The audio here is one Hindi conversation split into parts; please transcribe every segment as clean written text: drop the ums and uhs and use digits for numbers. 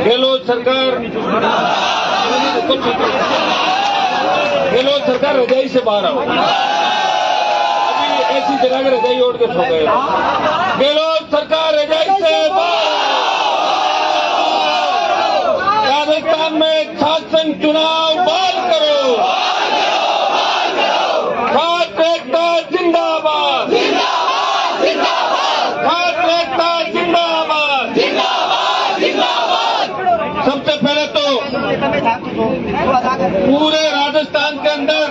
गहलोत सरकार रजाई से बाहर आओ। अभी ऐसी जगह में रजाई ओढ़ के सो गए। गहलोत सरकार रजाई से बाहर। राजस्थान में शासन चुनाव बहाल करो। छात्र एकता जिंदाबाद। छात्र एकता जिंदाबाद। सबसे पहले तो पूरे राजस्थान के अंदर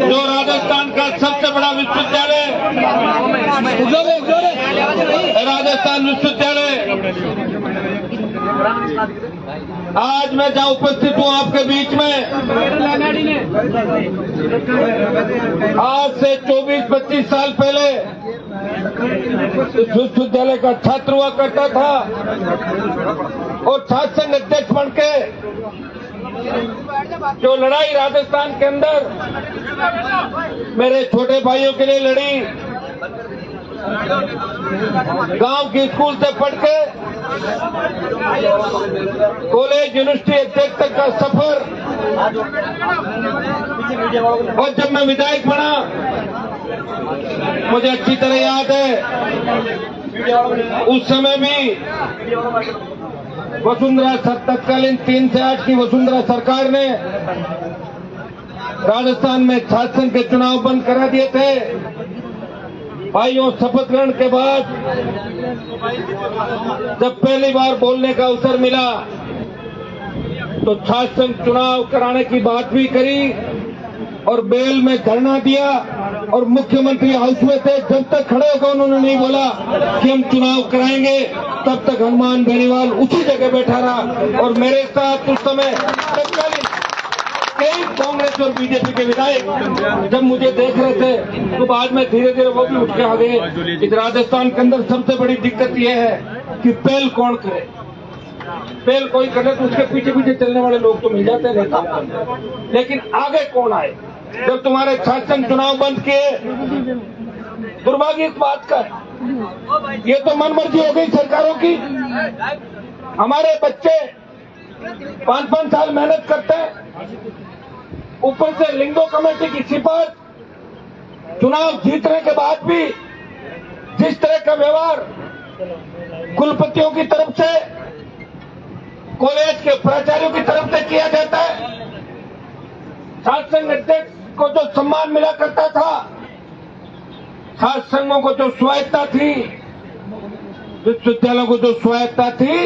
जो राजस्थान का सबसे बड़ा विश्वविद्यालय राजस्थान विश्वविद्यालय, आज मैं जहां उपस्थित हूं आपके बीच में, आज से 24-25 साल पहले इस विश्वविद्यालय का छात्र हुआ करता था और छात्र संघ अध्यक्ष बन के जो लड़ाई राजस्थान के अंदर मेरे छोटे भाइयों के लिए लड़ी, गांव के स्कूल से पढ़ के कॉलेज यूनिवर्सिटी अध्यक्ष तक का सफर, और जब मैं विधायक बना, मुझे अच्छी तरह याद है उस समय भी वसुंधरा तत्कालीन 3 से 8 की वसुंधरा सरकार ने राजस्थान में छात्र संघ के चुनाव बंद करा दिए थे। भाइयों, शपथ ग्रहण के बाद जब पहली बार बोलने का अवसर मिला तो छात्र संघ चुनाव कराने की बात भी करी और बेल में धरना दिया और मुख्यमंत्री हाउस में थे, जब तक खड़े होकर उन्होंने नहीं बोला कि हम चुनाव कराएंगे, तब तक हनुमान बेनीवाल उसी जगह बैठा रहा। और मेरे साथ उस समय तत्कालीन कई कांग्रेस और बीजेपी के विधायक जब मुझे देख रहे थे तो बाद में धीरे धीरे वो भी उठ के आ गए। इस राजस्थान के अंदर सबसे बड़ी दिक्कत यह है कि पहल कौन करे। पहल कोई करे तो उसके पीछे पीछे चलने वाले लोग तो मिल जाते हैं नेता, लेकिन आगे कौन आए। जब तुम्हारे छात्र संघ चुनाव बंद किए, दुर्भाग्य इस बात का, ये तो मनमर्जी हो गई सरकारों की। हमारे बच्चे 5-5 साल मेहनत करते हैं, ऊपर से लिंगो कमेटी की सिफारिश, चुनाव जीतने के बाद भी जिस तरह का व्यवहार कुलपतियों की तरफ से, कॉलेज के प्राचार्यों की तरफ से किया जाता है, छात्र संघ अध्यक्ष को जो सम्मान मिला करता था, छात्र संघों को जो स्वायत्ता थी, विश्वविद्यालयों को जो स्वायत्ता थी,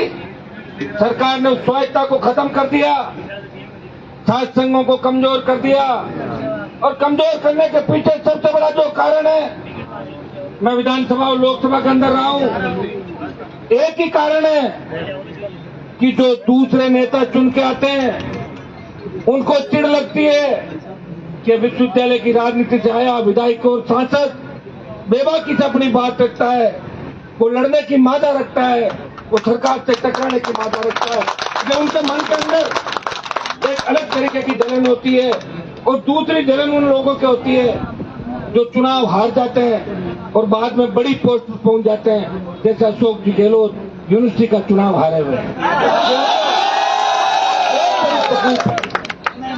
सरकार ने उस स्वायत्ता को खत्म कर दिया, छात्र संघों को कमजोर कर दिया। और कमजोर करने के पीछे सबसे बड़ा जो कारण है, मैं विधानसभा और लोकसभा के अंदर रहा हूं, एक ही कारण है कि जो दूसरे नेता चुन के आते हैं उनको चिढ़ लगती है कि विश्वविद्यालय की राजनीति से आया विधायक और सांसद बेबाकी से अपनी बात रखता है, वो लड़ने की मादा रखता है, वो सरकार से टकराने की मादा रखता है। जब उनके मन के अंदर एक अलग तरीके की जलन होती है। और दूसरी जलन उन लोगों की होती है जो चुनाव हार जाते हैं और बाद में बड़ी पोस्ट पर पहुंच जाते हैं, जैसे अशोक जी गहलोत यूनिवर्सिटी का चुनाव हारे हुए।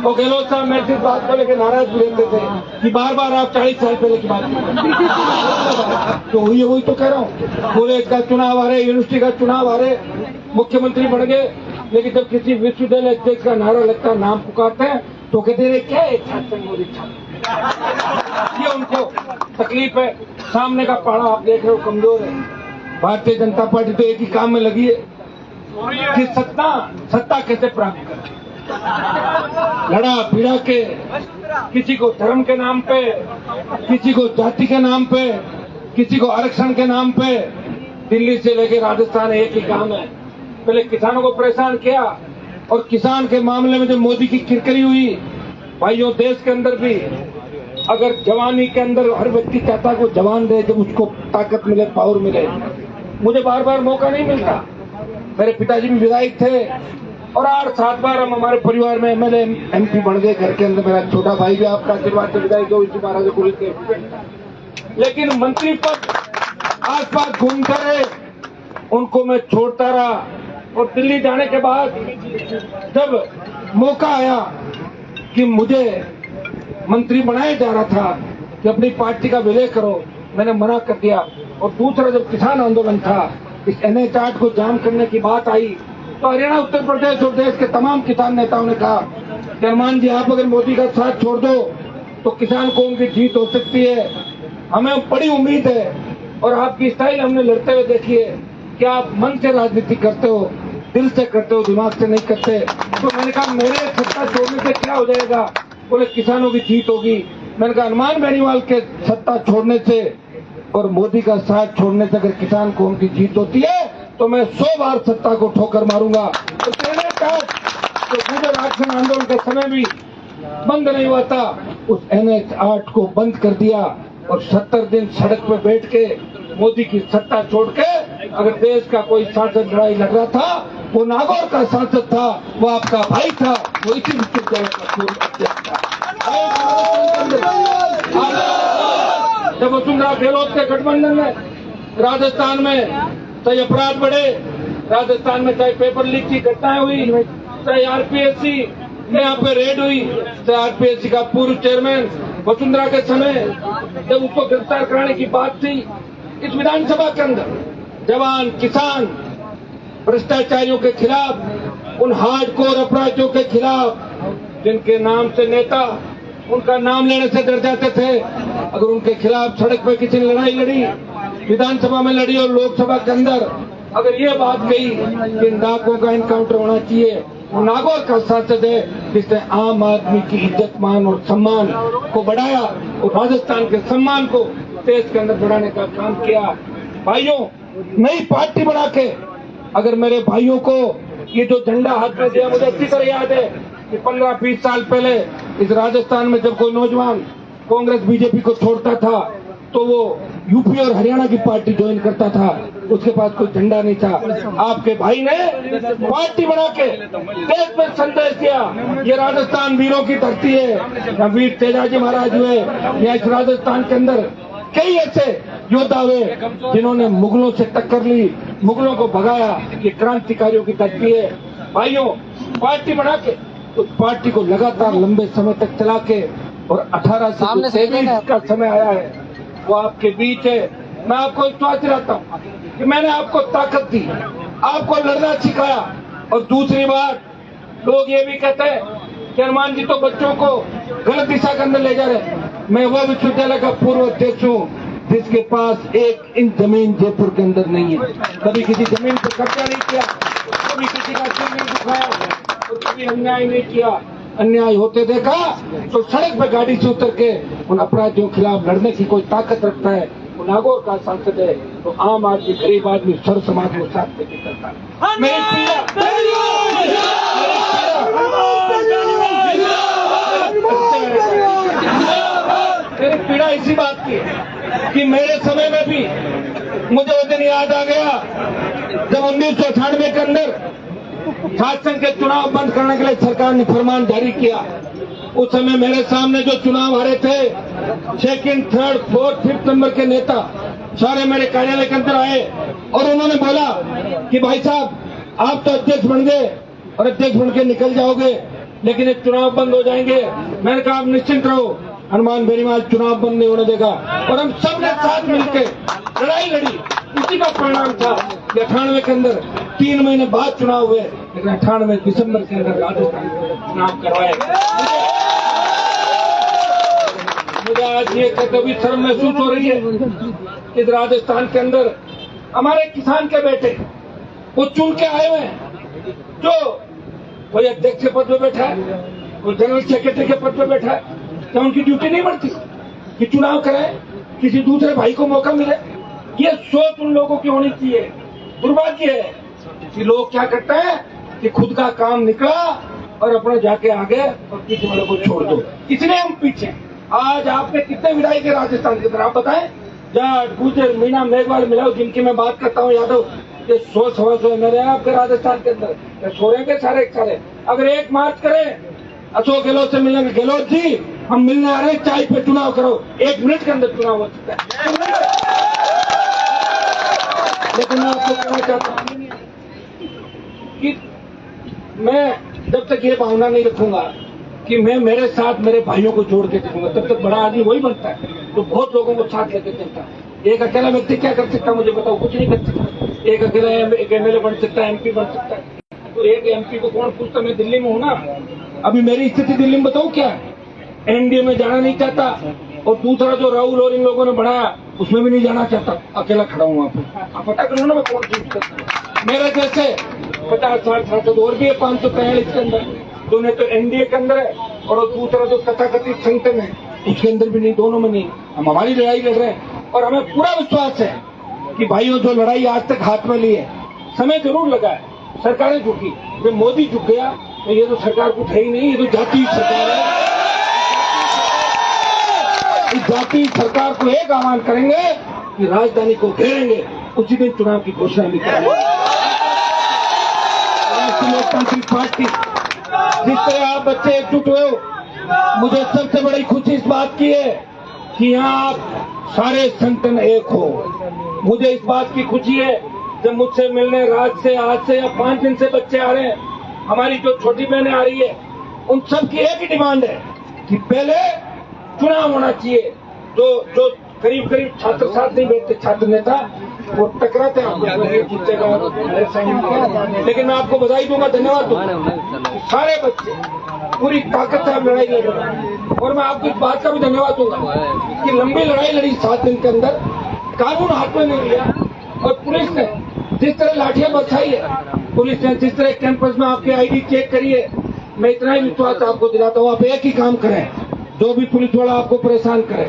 तो गहलोत साहब मेरी इस बात को लेकर नाराज भी रहते थे कि बार बार आप 40 साल पहले की बात तो हुई, वही तो कह रहा हूँ। कॉलेज का चुनाव हारे, यूनिवर्सिटी का चुनाव हारे, मुख्यमंत्री बन गए, लेकिन जब किसी विश्वविद्यालय अध्यक्ष का नारा लगता है, नाम पुकारते हैं, तो कहते हैं क्या है छात्र संघ मोदी छात्र। ये उनको तकलीफ है। सामने का पहाड़ा आप देख रहे हो कमजोर है। भारतीय जनता पार्टी तो एक ही काम में लगी है कि सत्ता कैसे प्राप्त करे। लड़ा भिड़ा के, किसी को धर्म के नाम पे, किसी को जाति के नाम पे, किसी को आरक्षण के नाम पे, दिल्ली से लेके राजस्थान एक ही काम है। पहले किसानों को परेशान किया और किसान के मामले में जब मोदी की किरकिरी हुई, भाइयों देश के अंदर भी अगर जवानी के अंदर हर व्यक्ति चाहता है कि जवान रहे, जब उसको ताकत मिले, पावर मिले। मुझे बार बार मौका नहीं मिलता। मेरे पिताजी भी विधायक थे और 8-7 बार हम हमारे परिवार में एमएलए एमपी बन गए। घर के अंदर मेरा छोटा भाई भी आपका आशीर्वाद से विधायक हो, इसी महाराज पुलिस के। लेकिन मंत्री पद आस पास घूमते रहे, उनको मैं छोड़ता रहा। और दिल्ली जाने के बाद जब मौका आया कि मुझे मंत्री बनाया जा रहा था कि अपनी पार्टी का विलय करो, मैंने मना कर दिया। और दूसरा जब किसान आंदोलन था, इस NH 8 को जाम करने की बात आई, तो हरियाणा, उत्तर प्रदेश और देश के तमाम किसान नेताओं ने कहा कि हनुमान जी, आप अगर मोदी का साथ छोड़ दो तो किसान कौम की जीत हो सकती है। हमें बड़ी उम्मीद है और आपकी स्टाइल हमने लड़ते हुए देखी है कि आप मन से राजनीति करते हो, दिल से करते हो, दिमाग से नहीं करते। तो मैंने कहा मेरे सत्ता छोड़ने से क्या हो जाएगा? बोले किसानों की जीत होगी। मैंने कहा हनुमान बेनीवाल के सत्ता छोड़ने से और मोदी का साथ छोड़ने से अगर किसान कौम की जीत होती है तो मैं 100 बार सत्ता को ठोकर मारूंगा। तो तो गुजर आरक्षण आंदोलन के समय भी बंद नहीं हुआ था, उस NH 8 को बंद कर दिया और 70 दिन सड़क पे बैठ के मोदी की सत्ता छोड़ के, अगर देश का कोई सांसद लड़ाई लड़ रहा था, वो नागौर का सांसद था, वो आपका भाई था, वो इसी विश्वविद्यालय का जब वसुंधरा गहलोत के गठबंधन में राजस्थान में चाहे अपराध बढ़े, राजस्थान में चाहे पेपर लीक की घटनाएं हुई, चाहे RPSC में यहाँ पे रेड हुई, चाहे RPSC का पूर्व चेयरमैन वसुंधरा के समय जब उसको गिरफ्तार कराने की बात थी, इस विधानसभा के अंदर जवान, किसान, भ्रष्टाचारियों के खिलाफ, उन हार्डकोर अपराधियों के खिलाफ जिनके नाम से नेता उनका नाम लेने से डर जाते थे, अगर उनके खिलाफ सड़क पर किसी ने लड़ाई लड़ी, विधानसभा में लड़ी और लोकसभा के अंदर अगर ये बात कही कि इन डाकुओं का इनकाउंटर होना चाहिए, वो नागौर का सांसद है जिसने आम आदमी की इज्जत, मान और सम्मान को बढ़ाया और राजस्थान के सम्मान को देश के अंदर बढ़ाने का काम किया। भाइयों, नई पार्टी बना के अगर मेरे भाइयों को ये जो झंडा हाथ में दिया, मुझे अच्छी तरह याद है कि 15-20 साल पहले इस राजस्थान में जब कोई नौजवान कांग्रेस बीजेपी को छोड़ता था तो वो यूपी और हरियाणा की पार्टी ज्वाइन करता था, उसके पास कोई झंडा नहीं था। आपके भाई ने पार्टी बना के देश में संदेश दिया, ये राजस्थान वीरों की धरती है, यहाँ वीर तेजाजी महाराज हुए, या इस राजस्थान के अंदर कई ऐसे योद्धा हुए जिन्होंने मुगलों से टक्कर ली, मुगलों को भगाया, ये क्रांतिकारियों की धरती है। भाइयों, पार्टी बना के उस पार्टी को लगातार लंबे समय तक चला के और 18 से 23 का समय आया है, वो आपके बीच है। मैं आपको विश्वास दिलाता हूँ कि मैंने आपको ताकत दी, आपको लड़ना सिखाया। और दूसरी बात, लोग ये भी कहते हैं कि हनुमान जी तो बच्चों को गलत दिशा के अंदर ले जा रहे। मैं वो विश्वविद्यालय का पूर्व अध्यक्ष हूँ जिसके पास 1 इंच जमीन जयपुर के अंदर नहीं है, कभी किसी जमीन पर कब्जा नहीं किया, कभी किसी का सिर नहीं दुखाया और कभी अन्याय नहीं किया। अन्याय होते देखा तो सड़क पे गाड़ी से उतर के उन अपराधियों के खिलाफ लड़ने की कोई ताकत रखता है, वो नागौर का सांसद है। तो आम आदमी, गरीब आदमी, सर्व समाज को साथ लेके चलता है। मेरी पीड़ा इसी बात की है कि मेरे समय में भी मुझे वो दिन याद आ गया जब 1998 के अंदर छात्र संघ के चुनाव बंद करने के लिए सरकार ने फरमान जारी किया। उस समय मेरे सामने जो चुनाव हारे थे, 2nd, 3rd, 4th, 5th number के नेता सारे मेरे कार्यालय के अंदर आए और उन्होंने बोला कि भाई साहब, आप तो अध्यक्ष बन गए और अध्यक्ष बन के निकल जाओगे, लेकिन ये चुनाव बंद हो जाएंगे। मैंने कहा आप निश्चिंत रहो, हनुमान बेनीवाल चुनाव बंद नहीं होने देगा। और हम सब ने साथ मिलकर लड़ाई लड़ी, इसी का परिणाम था कि 98 के अंदर 3 महीने बाद चुनाव हुए, लेकिन 98 दिसंबर के अंदर राजस्थान चुनाव करवाए। मुझे आज ये कभी शर्म महसूस हो रही है कि राजस्थान के अंदर हमारे किसान के बेटे वो चुन के आए हुए हैं, जो कोई अध्यक्ष के पद पे बैठा है, कोई जनरल सेक्रेटरी के पद पे बैठा है, क्या उनकी ड्यूटी नहीं बढ़ती कि चुनाव कराए, किसी दूसरे भाई को मौका मिले? ये सोच उन लोगों की होनी चाहिए। दुर्भाग्य है कि लोग क्या करते हैं कि खुद का काम निकला और अपना जाके आगे और किसी वाले को छोड़ दो, इसलिए हम पीछे। आज आपने कितने विधायक है राजस्थान के अंदर, आप बताएं? जाट, गुजर, मीणा, मेघवाल मिलाओ, जिनकी मैं बात करता हूँ यादव, ये 100-125 मेरे हैं आपके राजस्थान के अंदर। सो रहे सारे सारे। अगर एक मार्च करें अशोक गहलोत से मिलेंगे, गहलोत जी हम मिलने आ रहे हैं, चाय पे चुनाव करो, 1 मिनट के अंदर चुनाव हो सकता है। लेकिन मैं आपको कहना चाहता हूं कि मैं जब तक ये भावना नहीं रखूंगा कि मैं मेरे साथ मेरे भाइयों को जोड़ के चलूंगा, तब तक बड़ा आदमी वही बनता है जो बहुत लोगों को साथ लेके चलता है। एक अकेला व्यक्ति क्या कर सकता है मुझे बताओ? कुछ नहीं कर सकता। एक अकेला एक एमएलए बन सकता है, एमपी बन सकता है, तो एक एमपी को कौन पूछता? मैं दिल्ली में हूं ना, अभी मेरी स्थिति दिल्ली में बताऊं क्या है? एनडीए में जाना नहीं चाहता, और दूसरा जो राहुल और इन लोगों ने बढ़ाया उसमें भी नहीं जाना चाहता, अकेला खड़ा हूं। आप पता करो ना मैं कौन चूज करता हूं। मेरे जैसे 50-60 सांसद और भी है 543 के अंदर, जो नहीं तो एनडीए के अंदर है, और दूसरा जो तथाकथित संगठन है उसके अंदर भी नहीं, दोनों में नहीं। हम हमारी लड़ाई लड़ रहे हैं और हमें पूरा विश्वास है कि भाइयों जो लड़ाई आज तक हाथ में ली है, समय जरूर लगा है, सरकारें झुकी, जब मोदी झुक गया तो ये तो सरकार कुछ है ही नहीं, ये तो जाति सरकार है। इस जाति सरकार को एक आह्वान करेंगे कि राजधानी को घेरेंगे, उसी दिन चुनाव की घोषणा भी करेंगे। राष्ट्रीय लोकतांत्रिक पार्टी, जिस तरह आप बच्चे एकजुट हुए हो, मुझे सबसे बड़ी खुशी इस बात की है कि यहाँ आप सारे संगठन एक हो। मुझे इस बात की खुशी है जब मुझसे मिलने आज से या 5 दिन से बच्चे आ रहे हैं, हमारी जो छोटी बहनें आ रही है, उन सब की एक ही डिमांड है कि पहले चुनाव होना चाहिए। जो करीब छात्र साथ नहीं बैठते, छात्र नेता वो टकराते हैं, लेकिन मैं आपको बधाई दूंगा, धन्यवाद दूंगा। सारे बच्चे पूरी ताकत से आप लड़ाई लड़ रहे हैं, और मैं आपको इस बात का भी धन्यवाद दूंगा कि लंबी लड़ाई लड़ी 7 दिन के अंदर, कानून हाथ में नहीं लिया, और पुलिस ने जिस तरह लाठियां बरसाई है, पुलिस ने जिस तरह कैंपस में आपकी आईडी चेक करी है, मैं इतना ही विश्वास आपको दिलाता हूँ, आप एक ही काम करें, जो भी पुलिस वाला आपको परेशान करे,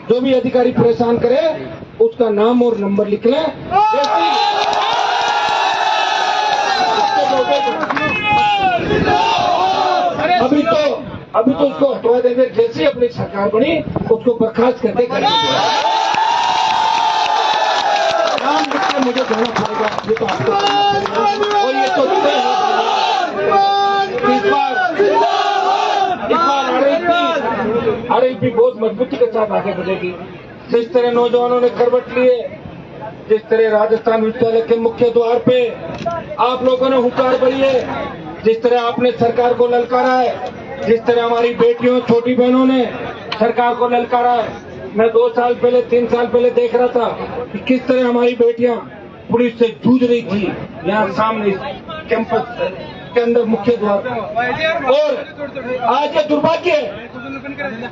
जो भी अधिकारी परेशान करे, उसका नाम और नंबर लिख लें। अभी तो उसको हटवा देंगे, जैसे अपनी सरकार बनी उसको बर्खास्त करके नाम लिख के मुझे जाना पड़ेगा, ये तो आपको, और ये तो इस बार आरएलपी बहुत मजबूती के साथ आगे बढ़ेगी। जिस तरह नौजवानों ने करवट लिए, जिस तरह राजस्थान विश्वविद्यालय के मुख्य द्वार पे आप लोगों ने हुंकार भरी है, जिस तरह आपने सरकार को ललकारा है, जिस तरह हमारी बेटियों छोटी बहनों ने सरकार को ललकारा है। मैं 2 साल पहले 3 साल पहले देख रहा था कि किस तरह हमारी बेटियां पुलिस से जूझ रही थी, यहाँ सामने कैंपस के अंदर मुख्य द्वार। और आज ये दुर्भाग्य है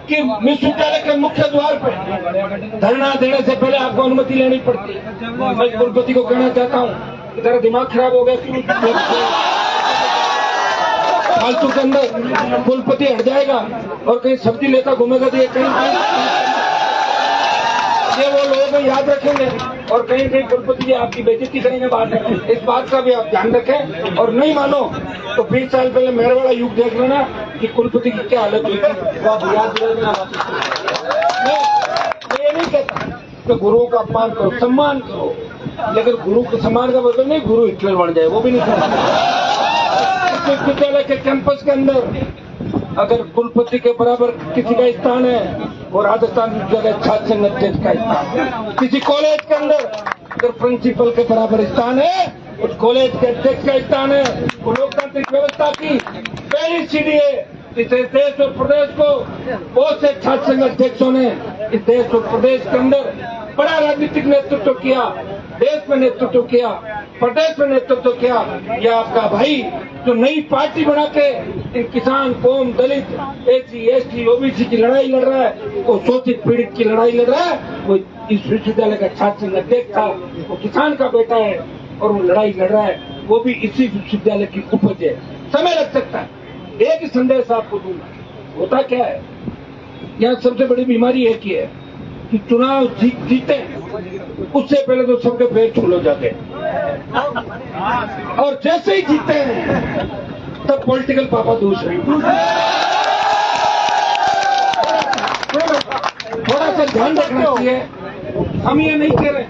कि विश्वविद्यालय के मुख्य द्वार पर धरना देने से पहले आपको अनुमति लेनी पड़ती है। मैं कुलपति को कहना चाहता हूँ कि तेरा दिमाग खराब हो गया, क्यों फालतू के अंदर कुलपति हट जाएगा और कहीं सब्जी लेता घूमेगा, तो ये कहीं ये वो लोग याद रखेंगे, और कहीं कहीं कुलपति जी आपकी बेइज्जती करेंगे बाद में। इस बात का भी आप ध्यान रखें, और नहीं मानो तो 20 साल पहले मेरे वाला युग देख लेना कि कुलपति की क्या हालत हुई थी, वो आप याद रखना। मैं ये नहीं कहता कि गुरुओं का अपमान करो, सम्मान करो, लेकिन गुरु के सम्मान का मतलब नहीं गुरु हिटलर बन जाए, वो भी नहीं करना। विश्वविद्यालय के कैंपस के अंदर अगर कुलपति के बराबर किसी का स्थान है, और राजस्थान विश्वविद्यालय छात्र संघ अध्यक्ष का स्थान, किसी कॉलेज के अंदर अगर प्रिंसिपल के बराबर स्थान है, उस कॉलेज के अध्यक्ष का स्थान है, वो लोकतांत्रिक व्यवस्था की पहली सीढ़ी है। इस देश और प्रदेश को बहुत से छात्र संघ अध्यक्षों ने इस देश और प्रदेश के अंदर बड़ा राजनीतिक नेतृत्व किया, देश में नेतृत्व किया, प्रदेश में नेतृत्व किया। यह आपका भाई जो नई पार्टी बना के इन किसान, कौम, दलित, एससी, एसटी, ओबीसी की लड़ाई लड़ रहा है, वो शोषित पीड़ित की लड़ाई लड़ रहा है, वो इस विश्वविद्यालय का छात्र संघ अध्यक्ष था, वो किसान का बेटा है, और वो लड़ाई लड़ रहा है, वो भी इसी विश्वविद्यालय की उपज है। समय लग सकता है, एक ही संदेश आपको दूंगा, होता क्या है, यहाँ सबसे बड़ी बीमारी एक ही है कि चुनाव जीते उससे पहले तो सबके पैर छूलो जाते हैं, और जैसे ही जीते हैं तब पॉलिटिकल पापा दूसरे। थोड़ा सा ध्यान रखना चाहिए। हम ये नहीं कह रहे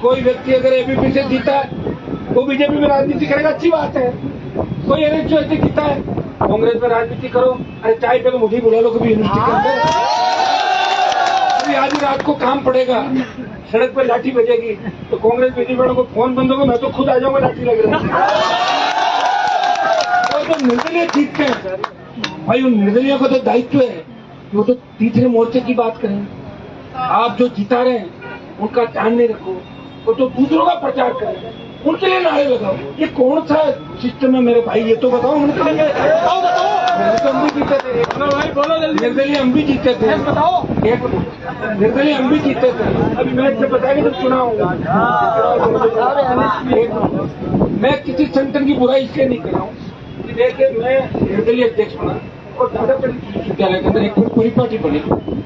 कोई व्यक्ति अगर एबीपी से जीता है वो बीजेपी में राजनीति करेगा, अच्छी बात है। कोई एनएचयू से जीता है, कांग्रेस में राजनीति करो, अरे चाय पे तो मुझे बुला लो कभी यूनिवर्सिटी के अंदर, आधी रात को काम पड़ेगा, सड़क पर लाठी बजेगी, तो कांग्रेस बीजेपी वालों को फोन बंद होगा, मैं तो खुद आ जाऊंगा लाठी लग रही है। तो जो निर्दलीय जीतते हैं भाई, उन निर्दलीय को तो दायित्व है कि वो तो तीसरे मोर्चे की बात करें। आप जो जिता रहे हैं उनका ध्यान नहीं रखो, वो तो दूसरों का प्रचार करें, उनके लिए नारे लगाओ। ये कौन सा सिस्टम है मेरे भाई, ये तो बताओ उनके लिए। बताओ तो हम भी जीते थे, निर्दलीय हम भी जीते थे, बताओ निर्दलीय हम भी जीते थे। अभी मैं इससे बताएंगे जब चुनाव होगा। मैं किसी संगठन की बुराई इसलिए नहीं कर रहा हूँ कि देखिए मैं निर्दलीय अध्यक्ष बना और दादापीठ विश्वविद्यालय के अंदर एक पूरी पार्टी बनी,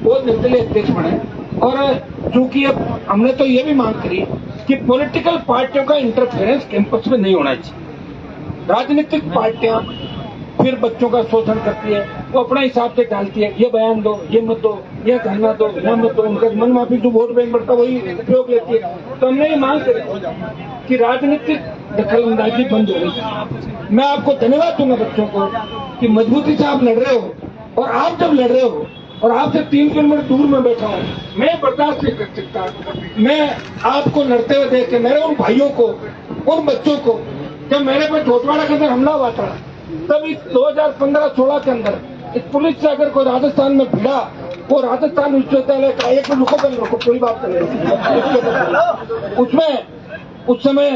वो निर्दलीय अध्यक्ष बने। और चूंकि अब हमने तो ये भी मांग करी कि पॉलिटिकल पार्टियों का इंटरफेरेंस कैंपस में नहीं होना चाहिए। राजनीतिक पार्टियां फिर बच्चों का शोषण करती है, वो अपने हिसाब से डालती है, ये बयान दो, ये मत दो, ये धरना दो, ये मत दो, उनका मन माफी जो वोट बैंक बढ़ता वही उपयोग लेती है। तो हमने ये मांग करी कि राजनीतिक दखल अंदाजी बंद हो गई। मैं आपको धन्यवाद दूंगा बच्चों को कि मजबूती से आप लड़ रहे हो, और आप जब लड़ रहे हो और आपसे 3 किलोमीटर दूर में बैठा हूँ, मैं बर्दाश्त नहीं कर सकता। मैं आपको लड़ते हुए देख के मेरे उन भाइयों को, उन बच्चों को, जब मेरे पे झोटवाड़ा के अंदर हमला हुआ था, तब इस 2015-16 के अंदर इस पुलिस से अगर कोई राजस्थान में भिड़ा, वो राजस्थान विश्वविद्यालय का एक रुको कोई बात नहीं, उसमें उस समय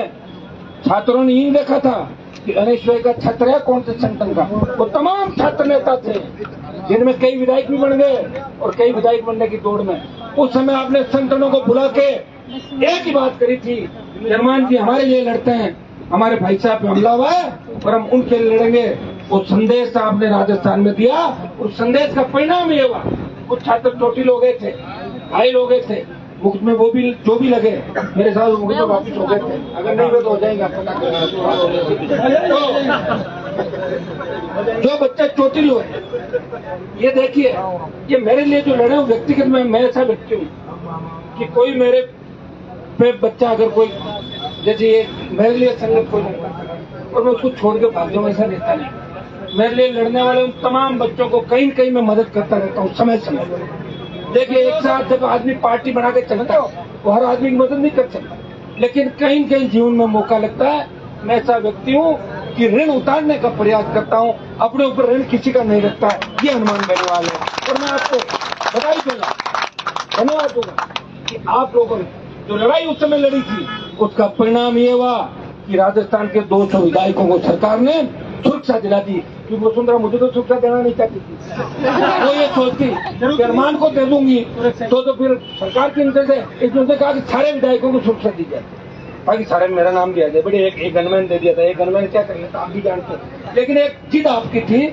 छात्रों ने ये देखा था कि गणेश भाई का छात्र है कौन से संगठन का। वो तमाम छात्र नेता थे जिनमें कई विधायक भी बन गए और कई विधायक बनने की दौड़ में। उस समय आपने संगठनों को बुला के एक ही बात करी थी, हनुमान जी हमारे लिए लड़ते हैं, हमारे भाई साहब पे हमला हुआ है और हम उनके लिए लड़ेंगे। वो संदेश आपने राजस्थान में दिया, उस संदेश का परिणाम ये हुआ कुछ छात्र चोटिल हो गए थे, घायल हो गए थे, मुक्त में वो भी जो भी लगे मेरे साथ मुक्त में वापिस हो गए थे। अगर नहीं हुए तो हो जाएगा पता जो बच्चे चोटिल हुए, ये देखिए, ये मेरे लिए जो लड़े व्यक्तिगत मैं ऐसा व्यक्ति हूँ कि कोई मेरे पे बच्चा अगर कोई जैसे ये मेरे लिए संगत कोई नहीं और मैं उसको छोड़ के भाग जाऊँ, ऐसा रहता नहीं। मेरे लिए लड़ने वाले उन तमाम बच्चों को कहीं कहीं मैं मदद करता रहता हूँ समय समय। देखिए एक साथ जब आदमी पार्टी बना के चलता है वो हर आदमी की मदद नहीं कर सकता, लेकिन कहीं कहीं जीवन में मौका लगता है। मैं ऐसा व्यक्ति हूँ कि ऋण उतारने का प्रयास करता हूँ, अपने ऊपर ऋण किसी का नहीं रखता है। ये हनुमान बेनीवाल है और मैं आपको बधाई दूंगा, धन्यवाद दूंगा कि आप लोगों ने जो लड़ाई उस समय लड़ी थी उसका परिणाम ये हुआ कि राजस्थान के 200 विधायकों को सरकार ने सुरक्षा दिला दी। क्योंकि वसुंधरा मुझे तो सुरक्षा देना नहीं चाहती थी, वो ये सोचती कि अरमान को दे दूंगी तो फिर सरकार की इंतजार से एक दूसरे कहा कि सारे विधायकों को सुरक्षा दी जाए ताकि सारे मेरा नाम भी आ जाए। बड़े एक गनमैन दे दिया था, एक गनमैन क्या कर लेता आप भी जानते। लेकिन एक चीज आपकी थी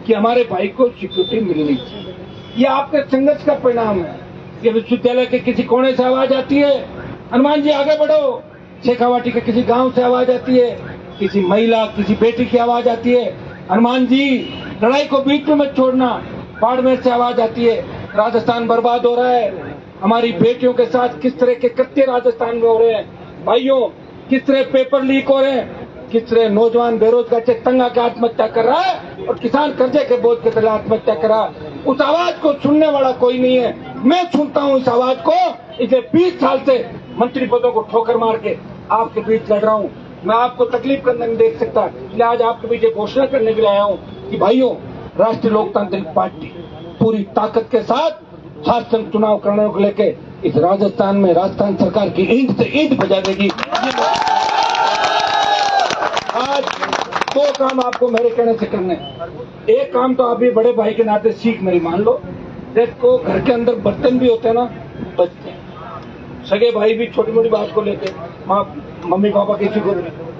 कि हमारे भाई को सिक्योरिटी मिलनी चाहिए। ये आपके संघर्ष का परिणाम है। ये विश्वविद्यालय के किसी कोने से आवाज आती है, हनुमान जी आगे बढ़ो, शेखावाटी के किसी गांव से आवाज आती है, किसी महिला किसी बेटी की आवाज आती है, हनुमान जी लड़ाई को बीच में मत छोड़ना, बाड़मेर से आवाज आती है, राजस्थान बर्बाद हो रहा है, हमारी बेटियों के साथ किस तरह के कृत्य राजस्थान में हो रहे हैं, भाइयों किस तरह पेपर लीक हो रहे हैं, किस तरह नौजवान बेरोजगार से तंग आकर आत्महत्या कर रहा है और किसान कर्जे के बोझ के तले आत्महत्या कर रहा है। उस आवाज को सुनने वाला कोई नहीं है। मैं सुनता हूँ इस आवाज को, इसे 20 साल से मंत्री पदों को ठोकर मार के आपके बीच लड़ रहा हूँ। मैं आपको तकलीफ करने नहीं देख सकता, इसलिए आज आपके बीच घोषणा करने के लिए आया हूँ कि भाइयों राष्ट्रीय लोकतांत्रिक पार्टी पूरी ताकत के साथ शासन चुनाव करने को लेके इस राजस्थान में राजस्थान सरकार की ईंट से ईंट बजा देगी। आज 2 काम आपको मेरे कहने से करने, एक काम तो आप भी बड़े भाई के नाते सीख मेरी मान लो। देखो घर के अंदर बर्तन भी होते हैं ना, बचते हैं, सगे भाई भी छोटी मोटी बात को लेते, मम्मी पापा किसी को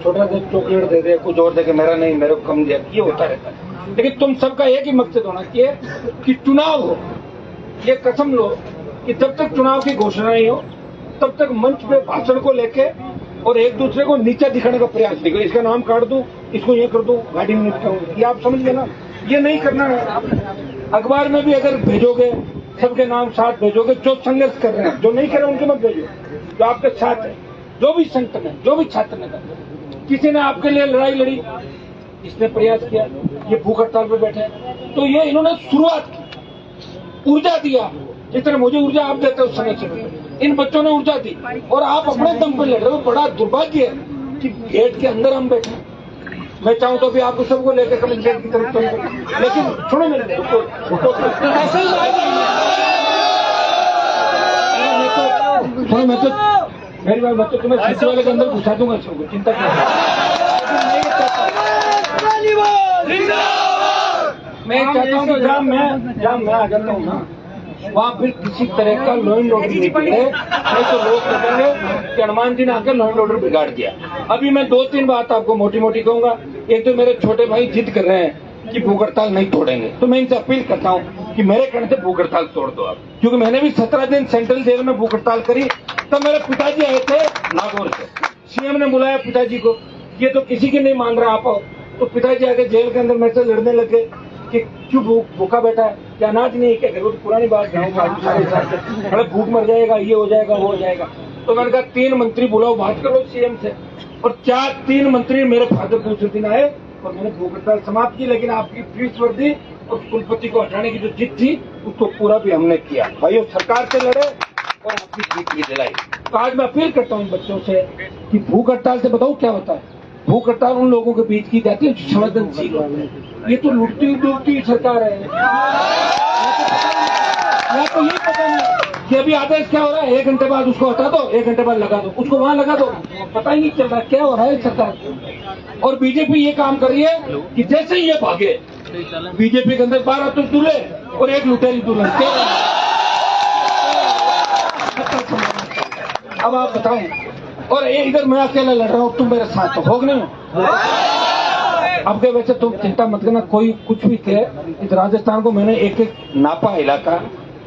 छोटा सा चॉकलेट दे दे, कुछ और दे के मेरा नहीं, मेरे को कम दिया, ये होता रहता है। लेकिन तुम सबका एक ही मकसद होना चाहिए कि चुनाव हो, ये कसम लो कि जब तक चुनाव की घोषणा नहीं हो तब तक मंच पे भाषण को लेके और एक दूसरे को नीचे दिखाने का प्रयास नहीं करो, इसका नाम काट दूं, इसको ये कर दूं, गाड़ी में निपटाऊं, ये आप समझ गए ना, ये नहीं करना है। अखबार में भी अगर भेजोगे सबके नाम साथ भेजोगे जो संघर्ष कर रहे हैं, जो नहीं कर रहे उनके मत भेजो, जो आपके साथ है, जो भी संगठन है, जो भी छात्र नेता, किसी ने आपके लिए लड़ाई लड़ी, इसने प्रयास किया, ये भूख हड़ताल पे बैठे, तो ये इन्होंने शुरुआत की, ऊर्जा दिया, जितने मुझे ऊर्जा आप देते हो उस समय से इन बच्चों ने ऊर्जा दी, और आप अपने दम पर लड़ रहे हो। बड़ा दुर्भाग्य है कि गेट के अंदर हम बैठे। मैं चाहूँ तो भी आपको सबको लेकर कभी गेट की तरफ चलूंगा, लेकिन सुनो मेरे मैं तो मेरी बात, मैं तो तुम्हें सीट वाले के अंदर घुसा दूंगा सबको, चिंता करो। मैं चाहता हूँ कि जहाँ मैं आ जाता हूँ ना, वहाँ फिर किसी तरह का लॉ एंड ऑर्डर नहीं है। नहीं तो लोग कहेंगे कि हनुमान जी ने आकर लॉ एंड ऑर्डर बिगाड़ दिया। अभी मैं 2-3 बात आपको मोटी मोटी कहूंगा। एक तो मेरे छोटे भाई जिद कर रहे हैं कि भूख हड़ताल नहीं तोड़ेंगे, तो मैं इनसे अपील करता हूँ कि मेरे कहने से भूख हड़ताल तोड़ दो आप, क्योंकि मैंने भी 17 दिन सेंट्रल जेल में भूख हड़ताल करी। तब मेरे पिताजी आए थे नागौर से, सीएम ने बुलाया पिताजी को, ये तो किसी की नहीं मान रहा आप आओ। तो पिताजी आके जेल के अंदर मेरे से लड़ने लगे कि क्यों भूखा बैठा है, क्या अनाज नहीं क्या करो। तो पुरानी बात गाँव भूख मर जाएगा, ये हो जाएगा वो हो जाएगा। तो मैंने कहा 3 मंत्री बुलाओ, बात करो सीएम से। और 3 मंत्री मेरे फादर को उस दिन आए और मैंने भूख हड़ताल समाप्त की। लेकिन आपकी फीस वर्दी और कुलपति को हटाने की जो जिद थी उसको पूरा भी हमने किया। भाइयों, सरकार से लड़े और आपकी जीत भी दिलाई। तो आज मैं अपील करता हूँ बच्चों से कि भूख हड़ताल से बताओ क्या होता है। भूख हड़ताल उन लोगों के बीच की जाती है जो संवेदनशील होते हैं। ये तो लुटती सरकार है। या तो ये पता नहीं कि अभी आदेश क्या हो रहा है, 1 घंटे बाद उसको हटा दो, 1 घंटे बाद लगा दो, उसको वहां लगा दो, पता ही नहीं चल रहा क्या हो रहा है सरकार। और बीजेपी ये काम कर रही है कि जैसे ही ये भागे, बीजेपी के अंदर 12 तो दूल्हे और 1 लुटेरी दुल्हन। अब आप बताएं, और इधर मैं अकेला लड़ रहा हूँ, तुम मेरे साथ तो होग नहीं हो। अब के वैसे तुम चिंता मत करना, कोई कुछ भी थे। इस राजस्थान को मैंने एक नापा इलाका,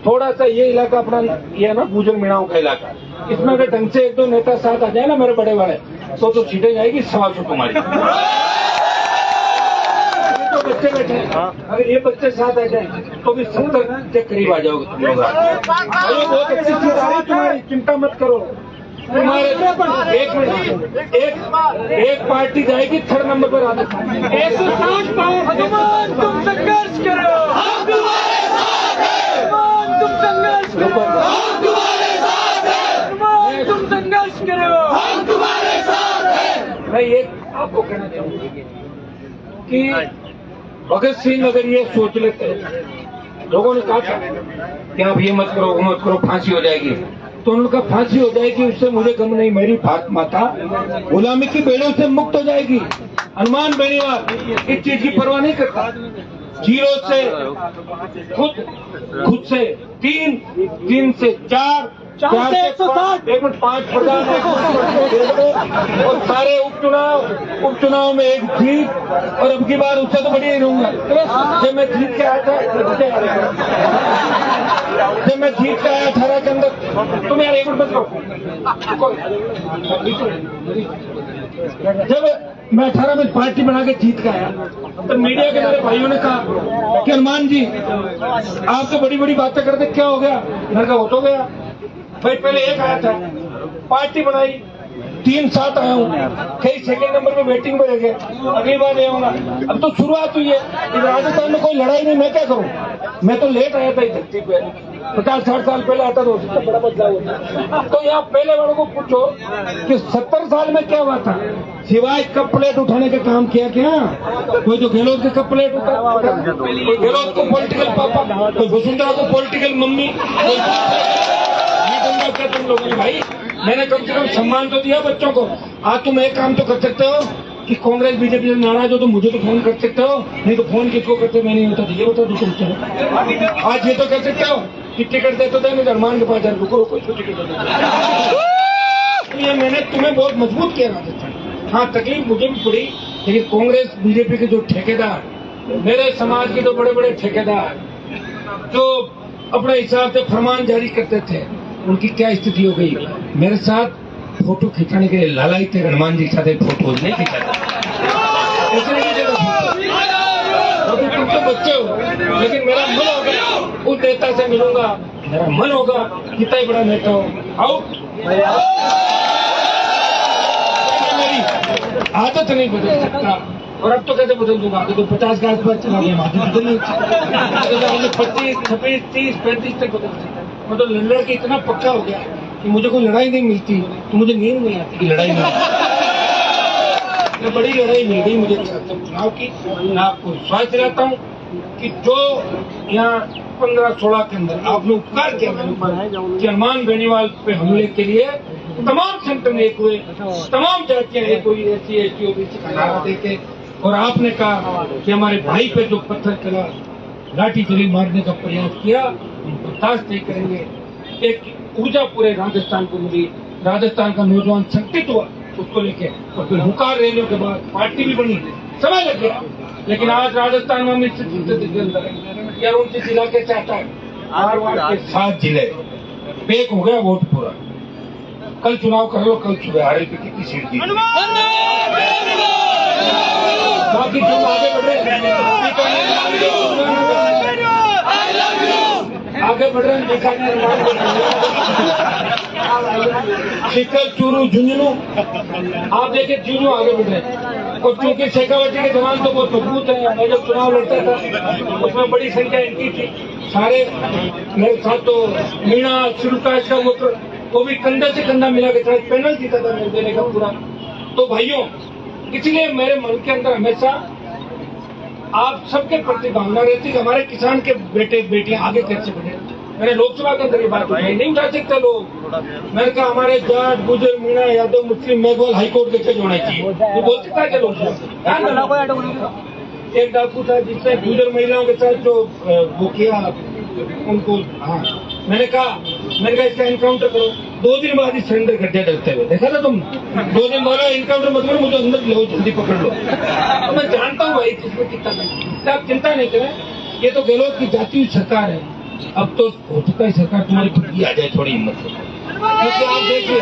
थोड़ा सा ये इलाका अपना ये है ना गुजर मीणाओं का इलाका, इसमें अगर ढंग से 1-2 नेता साथ आ जाए ना मेरे बड़े बड़े, तो सीटें जाएगी 125 तुम्हारी। तो बच्चे बैठे, अगर ये बच्चे साथ आ जाए तो भी 70 के करीब आ जाओगे तुम लोग। बहुत अच्छी सीट आ रही तुम्हारी, चिंता मत करो। तुम्हारे एक पार्टी जाएगी 3rd नंबर पर आते। 160 पावर तुम संघर्ष करो, हम तुम्हारे साथ हैं। तुम संघर्ष करो, हम तुम्हारे साथ हैं। तुम संघर्ष करो, हम तुम्हारे साथ हैं। मैं एक आपको कहना चाहूंगा कि भगत सिंह अगर ये सोच लेते, लोगों ने कहा था कि आप ये मत करो फांसी हो जाएगी, तो उनका फांसी हो जाएगी, उससे मुझे गम नहीं। मेरी भारत माता गुलामी की बेड़ों से मुक्त हो जाएगी। हनुमान बेनीवाल इस चीज की परवाह नहीं करता। 0 से खुद से 3 से 4 से 5 प्रधान और सारे उपचुनाव में 1 जीत, और अब की बार उससे तो बढ़िया ही रहूंगा। जब मैं जीत के आया था 18 के अंदर, तुम यार 1 मिनट बताओ, जब मैं 18 में पार्टी बना के जीत के आया तो मीडिया के मेरे भाइयों ने कहा कि हनुमान जी आप तो बड़ी बड़ी बातें करते, क्या हो गया? मैंने कहा हो तो गया भाई, पहले 1 आया था, पार्टी बनाई, 3 साथ आया हूँ, कई 2nd नंबर में वेटिंग में लगे, अगली बार ले आऊंगा। अब तो शुरुआत हुई है, इस राजस्थान में कोई लड़ाई नहीं, मैं क्या करूँ? मैं तो लेट आया था इस धरती पे, 50-60 साल पहले आता तो उसका बड़ा बदलाव होता। तो यहाँ पहले वालों को पूछो कि 70 साल में क्या हुआ था, सिवाय कप प्लेट उठाने का काम किया क्या? कोई जो गहलोत के कप प्लेट उठा, कोई गहलोत को पॉलिटिकल पापा, कोई वसुंधरा को पॉलिटिकल मम्मी, तुम लोगों ने भाई, मैंने कम से कम सम्मान तो दिया बच्चों को। आज तुम एक काम तो कर सकते हो कि कांग्रेस बीजेपी से नाराज हो तो मुझे तो फोन कर सकते हो, नहीं तो फोन किसको करते मैं नहीं होता, ये बता दो तुम। चलो आज ये तो कर सकते हो कि टिकट देते थे, मैं अरमान के पास जा रुको टिकट ये मैंने तुम्हें बहुत मजबूत किया राजस्थान। हाँ, तकलीफ मुझे भी पड़ी, लेकिन कांग्रेस बीजेपी के जो ठेकेदार, मेरे समाज के जो बड़े बड़े ठेकेदार जो अपने हिसाब से फरमान जारी करते थे, उनकी क्या स्थिति हो गई। मेरे साथ फोटो खिंचाने के लिए लालाई थे, हनुमान जी के साथ फोटो नहीं खिंचाते, तुम तो बच्चे हो, लेकिन मेरा मन होगा उस नेता से मिलूंगा, मेरा मन होगा कितना ही बड़ा नेता हो, आओ। मेरी आदत नहीं बदल सकता, और अब तो कैसे बदल दूंगा? तो 50 के आसपास चला गया, आदत बदल नहीं, 25, 26, 30, 35 तक बदल सकता है। मतलब लड़ के इतना पक्का हो गया कि मुझे कोई लड़ाई नहीं मिलती तो मुझे नींद नहीं आती कि लड़ाई नहीं मैं बड़ी लड़ाई मिल गई मुझे चुनाव की। मैं आपको विश्वास दिलाता हूँ कि जो यहाँ 15-16 के अंदर आपने उपकार किया मेरे ऊपर कि हनुमान बेनीवाल पे हमले के लिए तमाम संगठन एक हुए, तमाम जातियां एक हुई, SC ST OBC का नारा देके, और आपने कहा कि हमारे भाई पे जो पत्थर चला, लाठी चली मारने का प्रयास किया, हम बर्दाश्त नहीं करेंगे। एक ऊर्जा पूरे राजस्थान को मिली, राजस्थान का नौजवान संगठित हुआ उसको लेके, और फिर हुकार रैलियों के बाद पार्टी भी बनी, समय लग गया, लेकिन आज राजस्थान में हम स्थिति के अंदर है। यार 29 जिला के चाहता है, मारवाड़ के 7 जिले पैक हो गया वोट पूरा। कल चुनाव कर लो, कल सुबह RLP की कितनी सीट दी, बाकी तुम आगे बढ़ रहे आगे बढ़ रहे हैं, बीकानेर शिकल चूरू झुंझुनू, आप देखिए झुंझुनू आगे बढ़ रहे हैं। और क्योंकि शेखावटी के जवान तो बहुत मजबूत है, मैं जब चुनाव लड़ता था उसमें बड़ी संख्या इनकी थी, सारे मेरे साथ तो मीणा शिवकाश का वो भी कंधे से कंधा मिला के साथ पैनल जीता था मेरे देने का पूरा। तो भाइयों, इसलिए मेरे मन के अंदर हमेशा आप सबके प्रति भावना रहती है, हमारे किसान के बेटे बेटियां आगे कैसे बढ़े। मैंने लोकसभा के अंदर ये बात उठाई, नहीं उठा सकते लोग। मैंने कहा हमारे जाट गुजर मीणा यादव मुस्लिम मेघवाल हाईकोर्ट के जज होना चाहिए, वो बोल सकता है क्या लोकसभा? एक डाकू था जिसने गुजर महिलाओं के साथ जो वो किया उनको, हाँ मैंने कहा इसका एनकाउंटर करो। 2 दिन बाद ही सिलेंडर गड्ढे डलते हुए देखा था तुम। 2 दिन बोला एनकाउंटर मत करो, मुझे अंदर लो, जल्दी पकड़ लो। तो मैं जानता हूँ भाई किसमें कितना, आप चिंता नहीं करें, ये तो गहलोत की जाती सरकार है। अब तो हो चुका है सरकार तुम्हारी खुद की आ जाए थोड़ी हिम्मत से, क्योंकि आप देखिए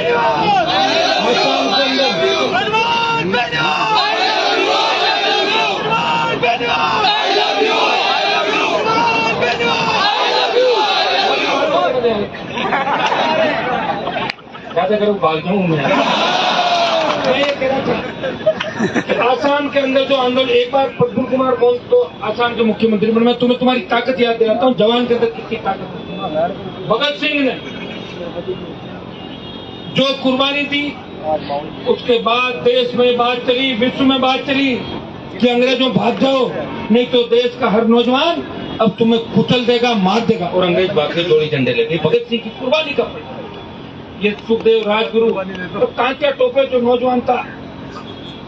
आसाम के अंदर ज्यादा करो भाग जाऊं मैं ये कह रहा था आसाम के अंदर जो आंदोलन, एक बार प्रफुल्ल कुमार मोदी तो आसाम के मुख्यमंत्री बने। मैं तुम्हें तुम्हारी ताकत याद दिलाता हूँ, जवान के अंदर कितनी ताकत है। भगत सिंह ने जो कुर्बानी दी, उसके बाद देश में बात चली, विश्व में बात चली कि अंग्रेजों भाग जाओ, नहीं तो देश का हर नौजवान अब तुम्हें कुचल देगा, मार देगा, और अंग्रेज भाग के जोड़ी झंडे लेके। भगत सिंह की कुर्बानी का परिणाम ये सुखदेव राजगुरु और तांत्या टोपे जो नौजवान था,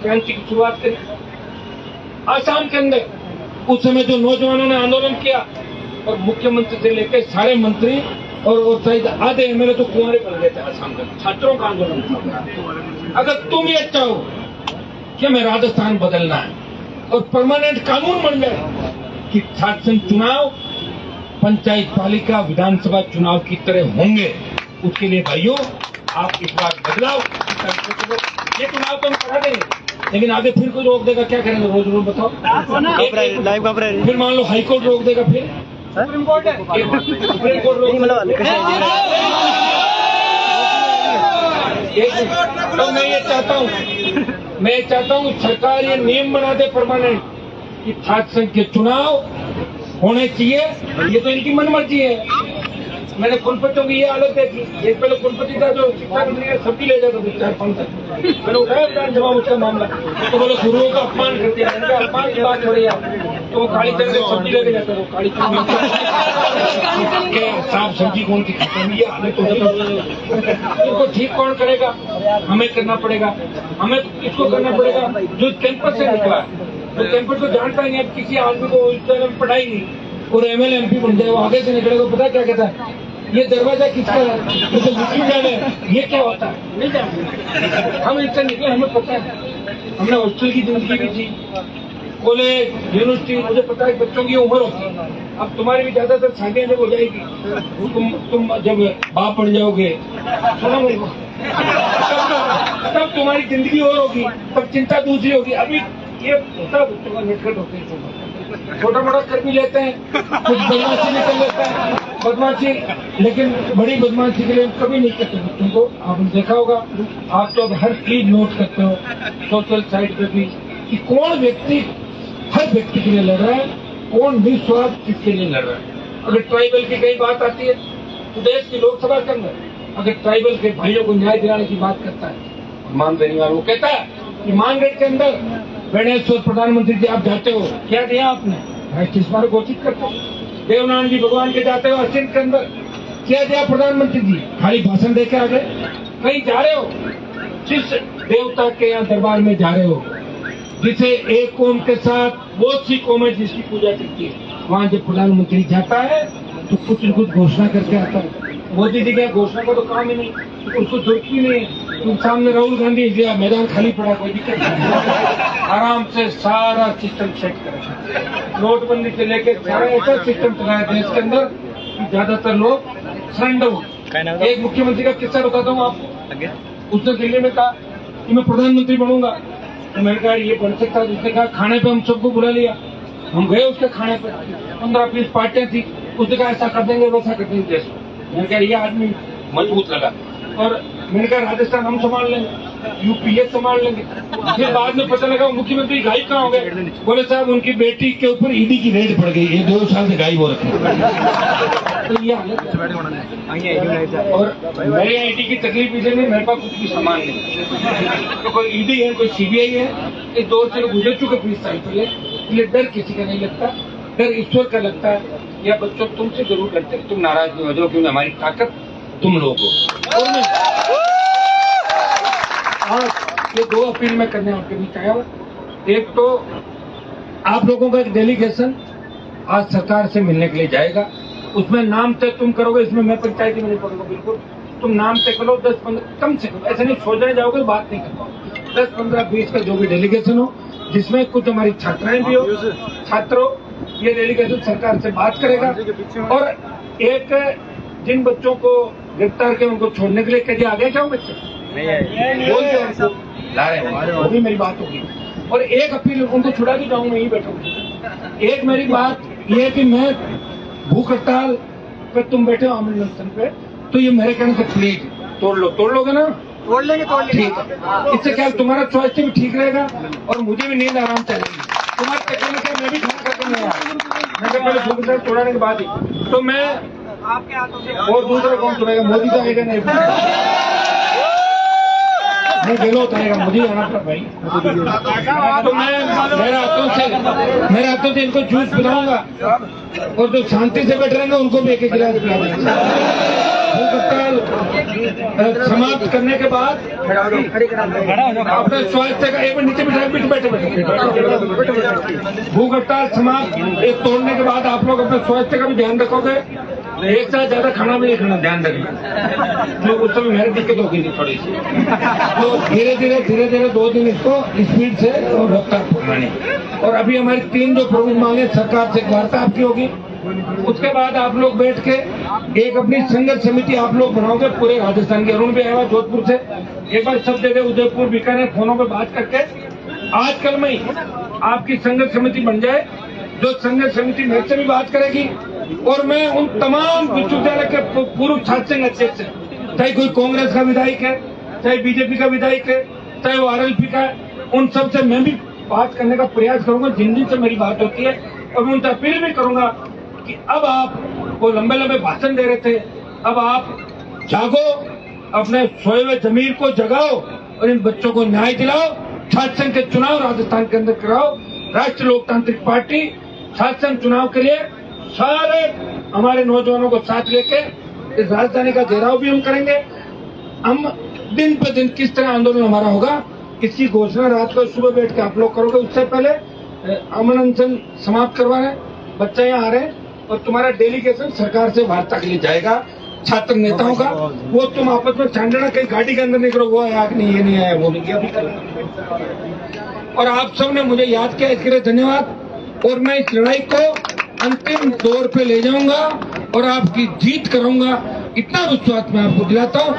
क्रांति की शुरुआत करी आसाम के अंदर। उस समय जो नौजवानों ने आंदोलन किया, और मुख्यमंत्री से लेकर सारे मंत्री और शायद आधे MLA तो कुंवारे पड़ गए थे आसाम का, छात्रों का आंदोलन था। अगर तुम ये चाहो कि हमें राजस्थान बदलना है और परमानेंट कानून बन जाए कि शासन चुनाव पंचायत पालिका विधानसभा चुनाव की तरह होंगे, उसके लिए भाइयों आप इस बार बदलाव, ये चुनाव तो हम करा देंगे, लेकिन आगे फिर कोई रोक देगा, क्या करेंगे? रोज रोज बताओ। फिर मान लो हाईकोर्ट रोक देगा, फिर सुप्रीम कोर्ट रोक तो मैं चाहता हूँ सरकार ये नियम बना दे परमानेंट कि छात्र संघ के चुनाव होने चाहिए। ये तो इनकी मनमर्जी है। मैंने कुलपतियों की ये हालत देखी, एक पहले कुलपति था जो शिक्षा मंत्री है, सब्जी ले जाता था 4-5 तक। मैंने उठाया विधानसभा उसका मामला, तो बोले गुरुओं का अपमान कर दिया। मैंने कहा अपमान की बात हो रही है, तो वो काली चंद से सब्जी लेके जाता, वो काली चंद साफ सब्जी कौन सी खाते हैं, ये हालत हो जाती। इनको ठीक कौन करेगा? हमें करना पड़ेगा, हमें इसको करना पड़ेगा जो कैंपस से निकला है, जो कैंपस को जानता ही नहीं, किसी आदमी को इस तरह में पढ़ाई नहीं और MLA MP बन जाए, वो आगे से निकलेगा, पता क्या कहता है, ये दरवाजा किसका है, मुझे मुस्लिम जाने, ये क्या होता है, नहीं जानते। हम इससे निकले, हमें पता है, हमने हॉस्टल की जिंदगी भी थी, कॉलेज यूनिवर्सिटी, मुझे पता है बच्चों की उम्र होती है। अब तुम्हारी भी ज्यादातर शादियां जब हो जाएगी, तुम जब बाप बन जाओगे, सुनो मेरे को, तब तुम्हारी जिंदगी और होगी, तब चिंता दूसरी होगी। अभी ये होता बच्चों का नटखट होते हैं, छोटा मोटा कर भी लेते हैं, कुछ बदमाशी निकल लेता है, बदमाशी, लेकिन बड़ी बदमाशी के लिए कभी नहीं करते बच्चों को। आपने देखा होगा, आप तो अब हर चीज नोट करते हो सोशल साइट पे भी कि कौन व्यक्ति हर व्यक्ति के लिए लड़ रहा है, कौन निस्वार्थ किसके लिए लड़ रहा है। अगर ट्राइबल की कई बात आती है तो देश की लोकसभा के अंदर अगर ट्राइबल के भाइयों को न्याय दिलाने की बात करता है मान बेनीवाल, वो कहता है कि मानगढ़ के अंदर गणेश्वर प्रधानमंत्री जी आप जाते हो, क्या दिया आपने? राष्ट्रीय स्मारक घोषित करते हो। देवनारायण जी भगवान के जाते हो अस्सिन के अंदर, क्या दिया प्रधानमंत्री जी? खाली भाषण देके आ गए। कहीं जा रहे हो, जिस देवता के यहाँ दरबार में जा रहे हो, जिसे एक कौम के साथ बहुत सी कौमें जिसकी पूजा करती है, वहाँ जब प्रधानमंत्री जाता है तो कुछ न कुछ घोषणा करके आता है। मोदी जी के घोषणा का तो काम ही नहीं, उसको जरूरत भी नहीं है। तुम सामने राहुल गांधी जी, मैदान खाली पड़ा, कोई दिक्कत नहीं, आराम से सारा सिस्टम सेट करेगा। नोटबंदी से लेकर सारा ऐसा सिस्टम चलाया देश के अंदर कि ज्यादातर लोग सरेंडर हो। एक मुख्यमंत्री का किस्सा बताता हूँ आपको। उसने दिल्ली में कहा कि मैं प्रधानमंत्री बनूंगा, तो मैंने कहा ये बन सकता है। उसने कहा खाने पे हम सबको बुला लिया, हम गए उसके खाने पे, 15-20 पार्टियां थी। उसने कहा ऐसा कर देंगे वैसा कर देंगे देश। मैंने कहा ये आदमी मजबूत लगा, और मैंने कहा राजस्थान हम संभाल लेंगे, यूपी ये संभाल लेंगे। फिर बाद में पता लगा वो मुख्यमंत्री गायब कहाँ हो गए। बोले साहब उनकी बेटी के ऊपर ईडी की रेड पड़ गई, ये 2 साल से गायब हो रखे। तो ये हालत है। और मेरे ईडी की तकलीफ इसलिए नहीं, मेरे पास कुछ भी सामान नहीं, तो कोई ईडी है कोई सीबीआई है, इस दौर से गुजर चुके 20 साल पहले। इसलिए डर किसी का नहीं लगता, डर ईश्वर का लगता है। या बच्चों तुमसे जरूर लगता है, तुम नाराज नहीं हो जाओ, क्योंकि हमारी ताकत तुम लोग हो। और मैं आज ये 2 अपील में करने आपके बीच आया हूँ। एक तो आप लोगों का एक डेलीगेशन आज सरकार से मिलने के लिए जाएगा, उसमें नाम तय तुम करोगे, इसमें मैं पंचायती में नहीं पढ़ूंगा बिल्कुल। तुम नाम तय करो 10-15 कम से कम, ऐसे नहीं सोचने जाओगे बात नहीं कर पाओगे। 10-15-20 का जो भी डेलीगेशन हो, जिसमें कुछ हमारी छात्राएं भी हो, छात्रों, ये डेलीगेशन सरकार से बात करेगा। और एक जिन बच्चों को गिरफ्तार के उनको छोड़ने के लिए कह आगे क्या हो बच्चे ला रहे हैं, वो भी मेरी बात होगी। और एक अपील उनको छुड़ा के जाऊंगा, यही बैठूंगा। एक मेरी बात ये है कि मैं भूख हड़ताल पे तुम बैठे हो आमरण अनशन पे, तो ये मेरे कहने से प्लीज तोड़ लोगे ना? तोड़ लेंगे ठीक है। इससे क्या तुम्हारा स्वास्थ्य भी ठीक रहेगा और मुझे भी नींद आराम चलेगी। तुम्हारे कहने से मैं भी खाना करके नहीं आया, मैं तो पहले भूख हड़ताल तोड़ाने के बाद ही, तो मैं आपके हाथों से। और दूसरा कौन सुनेगा? मोदी तो आएगा नहीं, गहलोत आएगा, मोदी आना पड़ा भाई। तो मैं मेरे हाथों से इनको जूस पिलाऊंगा, और जो शांति से बैठे रहेंगे उनको भी एक गिलास पिला देंगे। भूख हड़ताल समाप्त करने के बाद अपने स्वास्थ्य का एक मिनट नीचे बैठे भूख हड़ताल समाप्त तोड़ने के बाद आप लोग अपने स्वास्थ्य का भी ध्यान रखोगे। एक साथ ज्यादा खाना भी नहीं खाना, ध्यान रखना, तो उस समय मेरी दिक्कत होगी थोड़ी सी। तो धीरे धीरे 2 दिन इसको स्पीड से और रफ्तार पकड़ानी। और अभी हमारी 3 जो प्रमुख मांगे सरकार से वार्ता आपकी होगी। उसके बाद आप लोग बैठ के एक अपनी संघर्ष समिति आप लोग बनाओगे पूरे राजस्थान के। अरुण भी आया जोधपुर से, एक बार सब जगह उदयपुर बीकानेर फोनों पे बात करके आजकल में ही आपकी संघर्ष समिति बन जाए, जो संघर्ष समिति मेरे से भी बात करेगी। और मैं उन तमाम विश्वविद्यालय के पूर्व छात्र संघ अध्यक्ष है, चाहे कोई कांग्रेस का विधायक है, चाहे बीजेपी का विधायक है, चाहे वो आरएलपी का है, उन सब से मैं भी बात करने का प्रयास करूंगा जिन दिन से मेरी बात होती है। और मैं उनसे अपील भी करूंगा कि अब आप वो लंबे भाषण दे रहे थे, अब आप जागो, अपने सोए हुए जमीर को जगाओ और इन बच्चों को न्याय दिलाओ। छात्र संघ के चुनाव राजस्थान के अंदर कराओ। राष्ट्रीय लोकतांत्रिक पार्टी छात्र संघ चुनाव के लिए सारे हमारे नौजवानों को साथ लेके इस राजधानी का घेराव भी हम करेंगे। हम दिन पे दिन किस तरह आंदोलन हमारा होगा, इसकी घोषणा रात को सुबह बैठ के आप लोग करोगे। उससे पहले आमरण अनशन समाप्त करवा रहे हैं, बच्चे यहाँ आ रहे हैं, और तुम्हारा डेलीगेशन सरकार से वार्ता के लिए जाएगा छात्र नेताओं का। वो तुम आपस में छांटना, कहीं गाड़ी के अंदर नहीं करो, वो आया कि नहीं, ये नहीं आया, वो नहीं किया, अभी कर। और आप सब ने मुझे याद किया, इसके लिए धन्यवाद। और मैं इस लड़ाई को अंतिम दौर पे ले जाऊंगा और आपकी जीत करूंगा, इतना विश्वास मैं आपको दिलाता हूँ।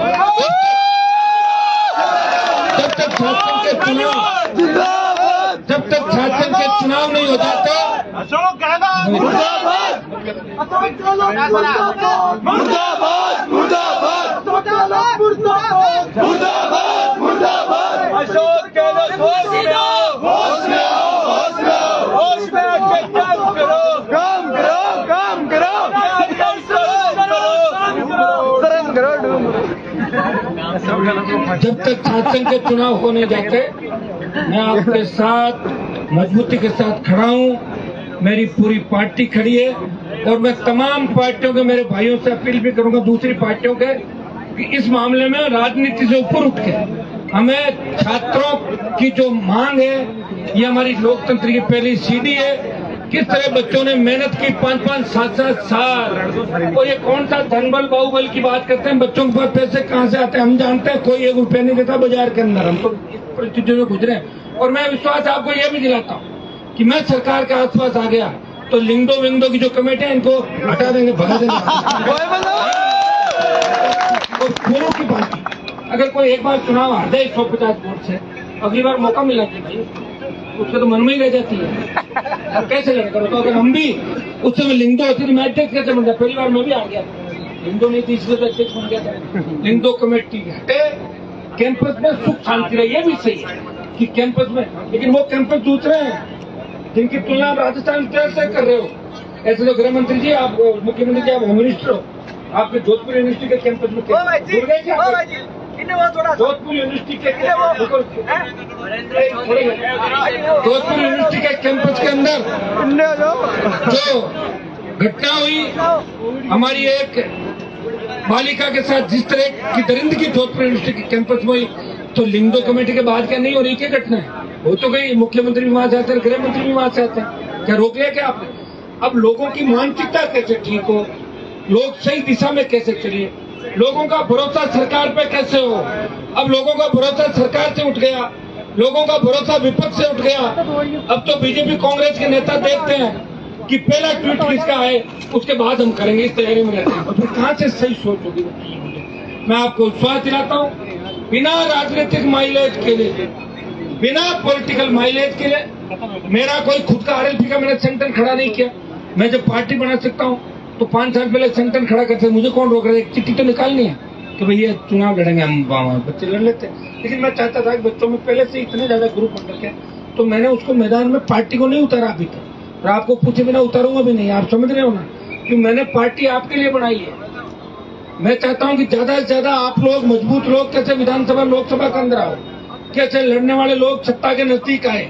जब तक छात्र के चुनाव नहीं हो जाते, अशोक गहलोत काम करो। जब तक शासन के चुनाव होने जाते मैं आपके साथ मजबूती के साथ खड़ा हूँ। मेरी पूरी पार्टी खड़ी है और मैं तमाम पार्टियों के मेरे भाइयों से अपील भी करूंगा, दूसरी पार्टियों के, कि इस मामले में राजनीति से ऊपर उठ के हमें छात्रों की जो मांग है, ये हमारी लोकतंत्र की पहली सीढ़ी है। किस तरह बच्चों ने मेहनत की 5-5, 7-7 साल, और ये कौन सा धनबल बाहुबल की बात करते हैं, बच्चों के पास पैसे कहाँ से आते हैं हम जानते हैं। कोई 1 रुपया नहीं देता बाजार के अंदर, हम तो इस परिस्थितियों में गुजरे हैं। और मैं विश्वास आपको ये भी दिलाता हूँ कि मैं सरकार के आसपास आ गया तो लिंगडो विंगडो की जो कमेटी है इनको हटा देंगे, भगा देंगे। और दोनों की पार्टी अगर कोई एक बार चुनाव हार जाए 150 वोट से, अगली बार मौका मिला कि भाई उसके तो मन में ही रह जाती है, और कैसे लड़ेगा? तो अगर हम भी उस समय लिंगडो होती तो मैं अध्यक्ष कैसे बन गया? पहली बार मैं भी आ गया, लिंगडो नहीं थी इसलिए तो अध्यक्ष बन गया था। लिंगडो कमेटी हटे, कैंपस में सुख शांति रहे, ये भी सही है कि कैंपस में, लेकिन वो कैंपस दूसरे हैं जिनकी तुलना आप राजस्थान से कर रहे हो। ऐसे तो गृह मंत्री जी, आप मुख्यमंत्री जी, आप होम मिनिस्टर हो, आपके जोधपुर यूनिवर्सिटी के कैंपस में जोधपुर यूनिवर्सिटी के जोधपुर यूनिवर्सिटी के कैंपस के अंदर जो घटना हुई हमारी एक बालिका के साथ, जिस तरह की दरिंदगी जोधपुर यूनिवर्सिटी के कैंपस में हुई, तो लिंगडो कमेटी के बाद क्या नहीं हो रही? क्या घटना है? वो तो गई, मुख्यमंत्री भी वहां से आते हैं, गृह मंत्री भी वहां से आते हैं, क्या रोक लिया क्या आपने? अब लोगों की मानसिकता कैसे ठीक हो, लोग सही दिशा में कैसे चलिए, लोगों का भरोसा सरकार पे कैसे हो? अब लोगों का भरोसा सरकार से उठ गया, लोगों का भरोसा विपक्ष से उठ गया। अब तो बीजेपी कांग्रेस के नेता देखते हैं कि पहला ट्वीट किसका है, उसके बाद हम करेंगे, इस तैयारी में रहते हैं। और फिर कहाँ से सही सोच होगी? मैं आपको विश्वास दिलाता हूँ, बिना राजनीतिक माइलेज के लिए, बिना पॉलिटिकल माइलेज के लिए मेरा कोई खुद का आरएलपी का मैंने संगठन खड़ा नहीं किया। मैं जब पार्टी बना सकता हूँ तो 5 साल पहले संगठन खड़ा करते, मुझे कौन रोक रहा है? एक चिट्ठी तो निकालनी है कि भैया चुनाव लड़ेंगे हम, बच्चे लड़ लेते हैं। लेकिन मैं चाहता था कि बच्चों में पहले से इतने ज्यादा ग्रुप बन रखे, तो मैंने उसको मैदान में पार्टी को नहीं उतारा अभी तक, और आपको पूछे बिना उतारूंगा भी नहीं। आप समझ रहे हो ना कि मैंने पार्टी आपके लिए बनाई है। मैं चाहता हूँ कि ज्यादा से ज्यादा आप लोग, मजबूत लोग, कैसे विधानसभा लोकसभा के अंदर आओ, कैसे लड़ने वाले लोग सत्ता के नजदीक आए,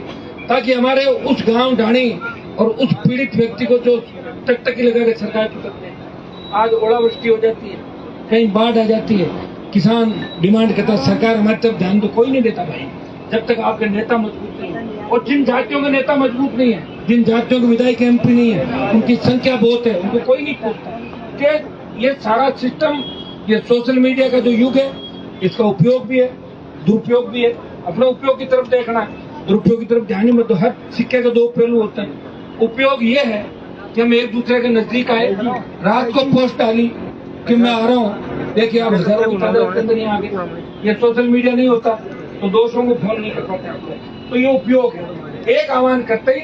ताकि हमारे उस गांव ढाणी और उस पीड़ित व्यक्ति को जो टकटकी लगा के सरकार की तरफ, आज ओलावृष्टि हो जाती है, कहीं बाढ़ आ जाती है, किसान डिमांड करता है सरकार हमारी तरफ ध्यान दो, कोई नहीं देता भाई, जब तक आपके नेता मजबूत नहीं है। और जिन जातियों के नेता मजबूत नहीं है, जिन जातियों के विधायक एमपी नहीं है, उनकी संख्या बहुत है, उनको कोई नहीं पूछता कि ये सारा सिस्टम, ये सोशल मीडिया का जो युग है, इसका उपयोग भी है, दुरुपयोग भी है। अपने उपयोग की तरफ देखना है, दुरुपयोग की तरफ ध्यान ही मत दो। हर सिक्के के 2 पहलू होते हैं। उपयोग ये है कि हम एक दूसरे के नजदीक आए, रात को पोस्ट डाली कि मैं आ रहा हूँ, देखिए आप हजारों की तादाद के अंदर यहाँ आ गए। ये सोशल मीडिया नहीं होता तो दोस्तों को फोन नहीं कर पाते आपको, तो ये उपयोग है। एक आह्वान करते ही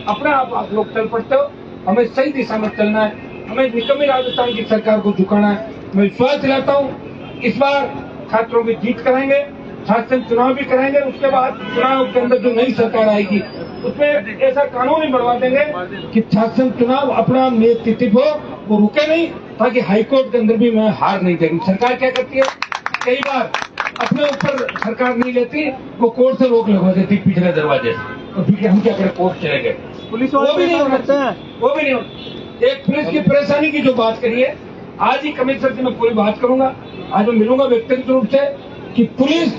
अपना आप लोग चल पड़ते हो। हमें सही दिशा में चलना है, हमें निकम्मी राजस्थान की सरकार को झुकाना है। मैं विश्वास दिलाता हूँ इस बार छात्रों की जीत कराएंगे, शासन चुनाव भी कराएंगे, उसके बाद चुनाव के अंदर जो नई सरकार आएगी उसमें ऐसा कानून ही बढ़वा देंगे कि शासन चुनाव अपना नेतृत्व हो, वो रुके नहीं, ताकि हाईकोर्ट के अंदर भी मैं हार नहीं देगी। सरकार क्या करती है, कई बार अपने ऊपर सरकार नहीं लेती, वो कोर्ट से रोक लगवा देती पिछले दरवाजे से, तो फिर हम क्या करें, कोर्ट चले गए। पुलिस वो भी नहीं होते हैं, वो भी नहीं होते। एक पुलिस की परेशानी की जो बात करी है, आज ही कमिश्नर से मैं पूरी बात करूंगा, आज मैं मिलूंगा व्यक्तिगत रूप से कि पुलिस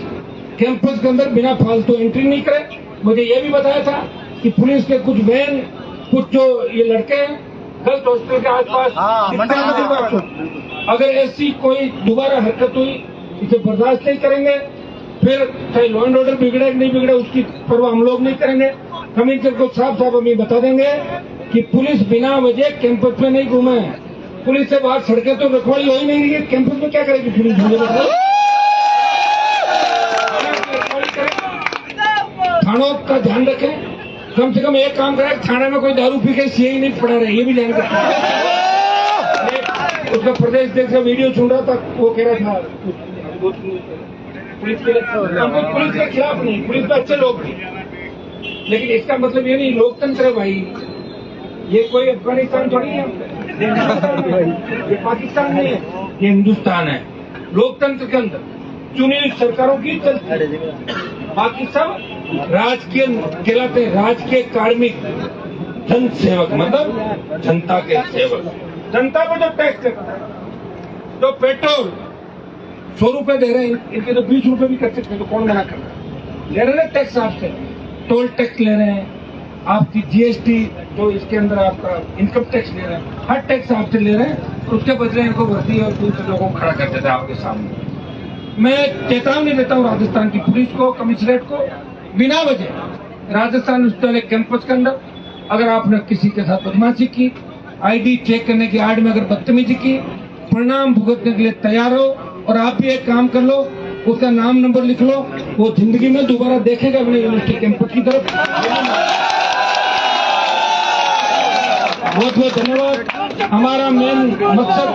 कैंपस के अंदर बिना फालतू एंट्री नहीं करे। मुझे ये भी बताया था कि पुलिस के कुछ वैन, कुछ जो ये लड़के हैं गलत हॉस्टल के आसपास, अगर ऐसी कोई दोबारा हरकत हुई इसे बर्दाश्त नहीं करेंगे। फिर चाहे लॉ एंड ऑर्डर बिगड़े नहीं बिगड़े उसकी परवाह हम लोग नहीं करेंगे। कमिश्नर को साफ साफ हम ये बता देंगे कि पुलिस बिना वजह कैंपस में नहीं घूमे। पुलिस से बाहर सड़कें तो रखवाली हो ही नहीं रही है, कैंपस में क्या करेगी पुलिस? थानों का ध्यान रखें, कम से कम एक काम करें, थाने में कोई दारू पी के सीए नहीं पड़ा रहे, ये भी ध्यान रखें। उसका प्रदेश देश का वीडियो सुन रहा था, वो कह रहा था पुलिस के खिलाफ नहीं, पुलिस में अच्छे लोग थे, लेकिन इसका मतलब ये नहीं लोकतंत्र है भाई। ये कोई अफगानिस्तान थोड़ी है, ये पाकिस्तान नहीं है, ये हिंदुस्तान है। लोकतंत्र के अंदर चुनी हुई सरकारों की चलती है। बाकी सब राजकीय कहलाते हैं, राजकीय कार्मिक, जन सेवक, मतलब जनता के सेवक। जनता को जो टैक्स देता है, तो पेट्रोल 100 रुपए दे रहे हैं, इनके तो 20 रुपए भी कर सकते हैं, तो कौन मना कर रहा है? ले रहे हैं टैक्स आपसे, टोल टैक्स ले रहे हैं, आपकी जीएसटी जो इसके अंदर आपका इनकम टैक्स ले रहे हैं, हर टैक्स आपसे ले रहे हैं, और उसके बदले इनको वर्दी और दूसरे लोगों को खड़ा कर देता है आपके सामने। मैं चेतावनी देता हूँ राजस्थान की पुलिस को, कमिश्नरेट को, बिना वजह राजस्थान विश्वविद्यालय कैंपस के अंदर अगर आपने किसी के साथ बदमाशी की, आईडी चेक करने की आड़ में अगर बदतमीजी की, परिणाम भुगतने के लिए तैयार हो। और आप भी एक काम कर लो, उसका नाम नंबर लिख लो, वो जिंदगी में दोबारा देखेगा अपने यूनिवर्सिटी कैंपस की तरफ। बहुत बहुत धन्यवाद। हमारा मेन मकसद